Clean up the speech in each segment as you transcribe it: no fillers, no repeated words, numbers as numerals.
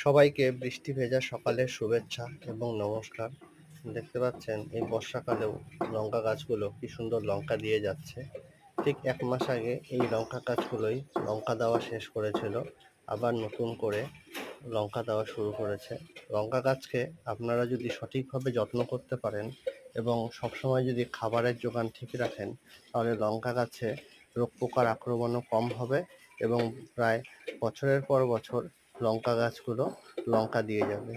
সবাইকে বৃষ্টি ভেজা সকালের শুভেচ্ছা এবং নমস্কার। দেখতে পাচ্ছেন এই বর্ষাকালেও লঙ্কা গাছগুলো কি সুন্দর লঙ্কা দিয়ে যাচ্ছে। ঠিক ১ মাস আগে এই লঙ্কা গাছগুলোই লঙ্কা দেওয়া শেষ করেছিল। আবার নতুন করে লঙ্কা দেওয়া শুরু করেছে। লঙ্কা গাছকে আপনারা যদি সঠিকভাবে যত্ন করতে পারেন এবং সবসময় যদি খাবারের যোগান ঠিক রাখেন, তাহলে লঙ্কা গাছে রোগ পোকার আক্রমণও কম হবে এবং প্রায় বছরের পর বছর লঙ্কা গাছগুলো লঙ্কা দিয়ে যাবে।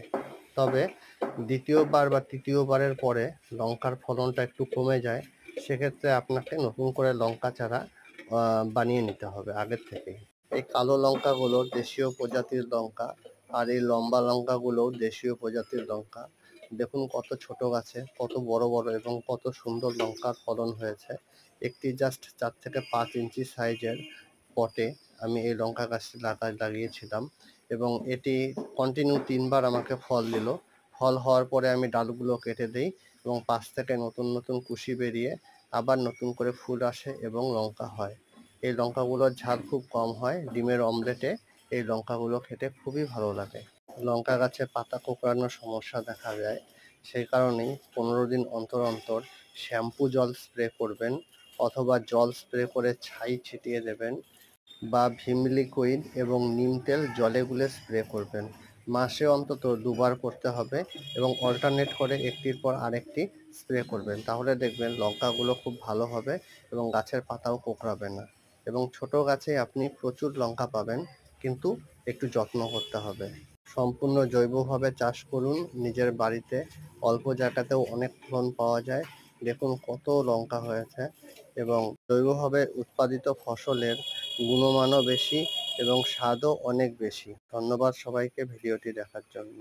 তবে দ্বিতীয়বার বা তৃতীয়বারের পরে লঙ্কার ফলনটা একটু কমে যায়। সেক্ষেত্রে আপনাকে নতুন করে লঙ্কা চারা বানিয়ে নিতে হবে আগের থেকেই। এই কালো লঙ্কাগুলো দেশীয় প্রজাতির লঙ্কা, আর এই লম্বা লঙ্কাগুলোও দেশীয় প্রজাতির লঙ্কা। দেখুন কত ছোট গাছে কত বড় বড় এবং কত সুন্দর লঙ্কার ফলন হয়েছে। একটি জাস্ট 4 থেকে 5 ইঞ্চি সাইজের পটে আমি এই লঙ্কা গাছটি লাগিয়েছিলাম এবং এটি কন্টিনিউ 3 বার আমাকে ফল দিল। ফল হওয়ার পরে আমি ডালগুলো কেটে দেই এবং পাশ থেকে নতুন নতুন কুশি বেরিয়ে আবার নতুন করে ফুল আসে এবং লঙ্কা হয়। এই লঙ্কাগুলোর ঝাল খুব কম হয়। ডিমের অমলেটে এই লঙ্কাগুলো খেতে খুবই ভালো লাগে। লঙ্কা গাছে পাতা কোঁকড়ানোর সমস্যা দেখা যায়। সেই কারণেই 15 দিন অন্তর অন্তর শ্যাম্পু জল স্প্রে করবেন অথবা জল স্প্রে করে ছাই ছিটিয়ে দেবেন বা ভিম লিকুইড এবং নিম তেল জলে গুলে স্প্রে করবেন। মাসে অন্তত 2 বার করতে হবে এবং অল্টারনেট করে একটির পর আরেকটি স্প্রে করবেন। তাহলে দেখবেন লঙ্কাগুলো খুব ভালো হবে এবং গাছের পাতাও কোঁকড়াবে না এবং ছোট গাছে আপনি প্রচুর লঙ্কা পাবেন, কিন্তু একটু যত্ন করতে হবে। সম্পূর্ণ জৈবভাবে চাষ করুন নিজের বাড়িতে, অল্প জায়গাতেও অনেক ফলন পাওয়া যায়। দেখুন কত লঙ্কা হয়েছে এবং জৈবভাবে উৎপাদিত ফসলের গুণমানও বেশি এবং স্বাদও অনেক বেশি। ধন্যবাদ সবাইকে ভিডিওটি দেখার জন্য।